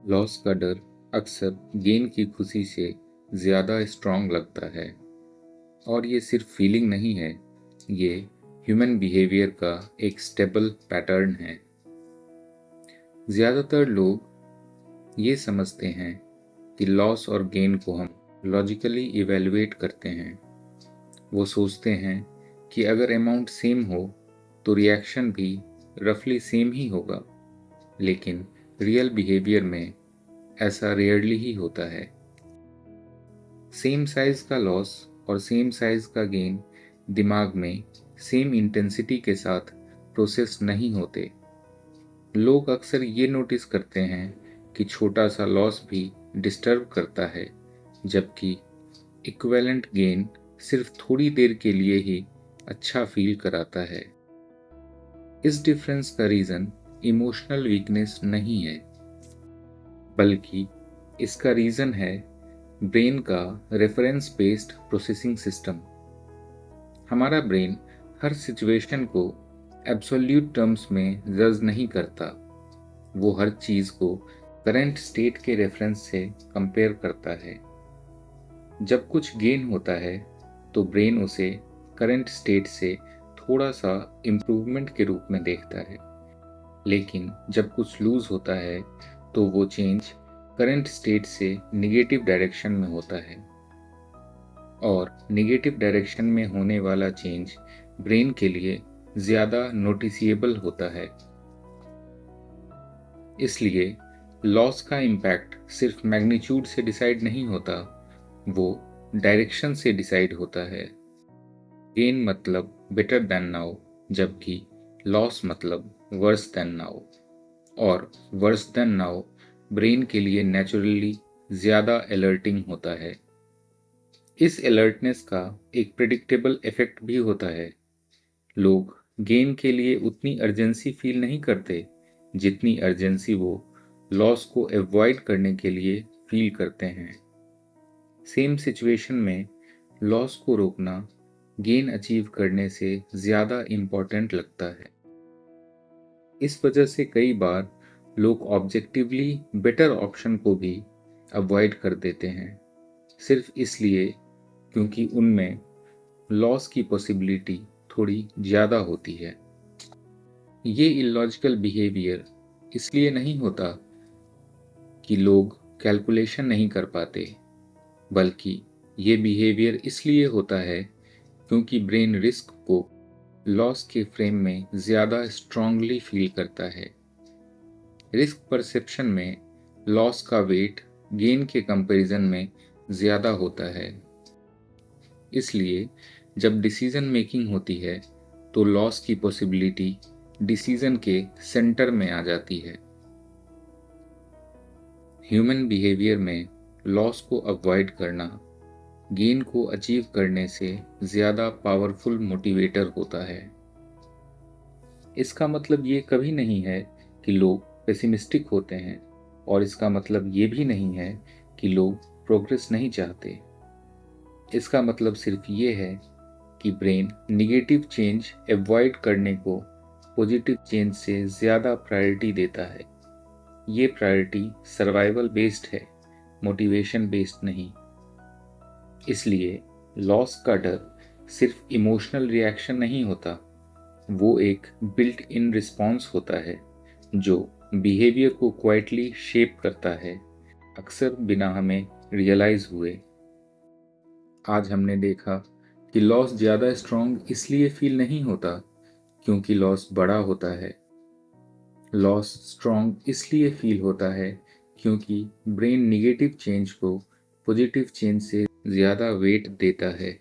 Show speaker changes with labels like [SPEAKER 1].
[SPEAKER 1] Loss का डर अक्सर गेन की खुशी से ज़्यादा स्ट्रॉन्ग लगता है और ये सिर्फ फीलिंग नहीं है, ये ह्यूमन बिहेवियर का एक स्टेबल पैटर्न है। ज़्यादातर लोग ये समझते हैं कि लॉस और गेन को हम लॉजिकली इवैल्यूएट करते हैं। वो सोचते हैं कि अगर अमाउंट सेम हो तो रिएक्शन भी रफली सेम ही होगा, लेकिन रियल बिहेवियर में ऐसा रेयरली ही होता है। सेम साइज का लॉस और सेम साइज का गेन दिमाग में सेम इंटेंसिटी के साथ प्रोसेस नहीं होते। लोग अक्सर ये नोटिस करते हैं कि छोटा सा लॉस भी डिस्टर्ब करता है, जबकि इक्विवेलेंट गेन सिर्फ थोड़ी देर के लिए ही अच्छा फील कराता है। इस डिफरेंस का रीज़न इमोशनल वीकनेस नहीं है, बल्कि इसका रीज़न है ब्रेन का रेफरेंस बेस्ड प्रोसेसिंग सिस्टम। हमारा ब्रेन हर सिचुएशन को एब्सोल्यूट टर्म्स में जज नहीं करता। वो हर चीज़ को करंट स्टेट के रेफरेंस से कंपेयर करता है। जब कुछ गेन होता है तो ब्रेन उसे करंट स्टेट से थोड़ा सा इम्प्रूवमेंट के रूप में देखता है, लेकिन जब कुछ लूज होता है तो वो चेंज करंट स्टेट से निगेटिव डायरेक्शन में होता है, और निगेटिव डायरेक्शन में होने वाला चेंज ब्रेन के लिए ज़्यादा नोटिसिएबल होता है। इसलिए लॉस का इम्पैक्ट सिर्फ मैग्नीट्यूड से डिसाइड नहीं होता, वो डायरेक्शन से डिसाइड होता है। गेन मतलब बेटर देन नाउ, जबकि लॉस मतलब वर्स देन नाउ, और वर्स देन नाउ ब्रेन के लिए नेचुरली ज़्यादा अलर्टिंग होता है। इस अलर्टनेस का एक प्रिडिक्टेबल इफेक्ट भी होता है। लोग गेन के लिए उतनी अर्जेंसी फील नहीं करते जितनी अर्जेंसी वो लॉस को अवॉइड करने के लिए फील करते हैं। सेम सिचुएशन में लॉस को रोकना गेन अचीव करने से ज़्यादा इम्पॉर्टेंट लगता है। इस वजह से कई बार लोग ऑब्जेक्टिवली बेटर ऑप्शन को भी अवॉइड कर देते हैं, सिर्फ इसलिए क्योंकि उनमें लॉस की पॉसिबिलिटी थोड़ी ज़्यादा होती है। ये इलॉजिकल बिहेवियर इसलिए नहीं होता कि लोग कैलकुलेशन नहीं कर पाते, बल्कि ये बिहेवियर इसलिए होता है क्योंकि ब्रेन रिस्क को लॉस के फ्रेम में ज़्यादा स्ट्रांगली फील करता है। रिस्क परसेप्शन में लॉस का वेट गेन के कंपैरिजन में ज़्यादा होता है। इसलिए जब डिसीजन मेकिंग होती है तो लॉस की पॉसिबिलिटी डिसीजन के सेंटर में आ जाती है। ह्यूमन बिहेवियर में लॉस को अवॉइड करना गेन को अचीव करने से ज़्यादा पावरफुल मोटिवेटर होता है। इसका मतलब ये कभी नहीं है कि लोग पेसिमिस्टिक होते हैं, और इसका मतलब ये भी नहीं है कि लोग प्रोग्रेस नहीं चाहते। इसका मतलब सिर्फ ये है कि ब्रेन निगेटिव चेंज अवॉइड करने को पॉजिटिव चेंज से ज़्यादा प्रायोरिटी देता है। ये प्रायोरिटी सर्वाइवल बेस्ड है, मोटिवेशन बेस्ड नहीं। इसलिए लॉस का डर सिर्फ इमोशनल रिएक्शन नहीं होता, वो एक बिल्ट इन रिस्पॉन्स होता है जो बिहेवियर को क्वाइटली शेप करता है, अक्सर बिना हमें रियलाइज हुए। आज हमने देखा कि लॉस ज़्यादा स्ट्रॉन्ग इसलिए फील नहीं होता क्योंकि लॉस बड़ा होता है। लॉस स्ट्रॉन्ग इसलिए फील होता है क्योंकि ब्रेन निगेटिव चेंज को पॉजिटिव चेंज से ज़्यादा वेट देता है।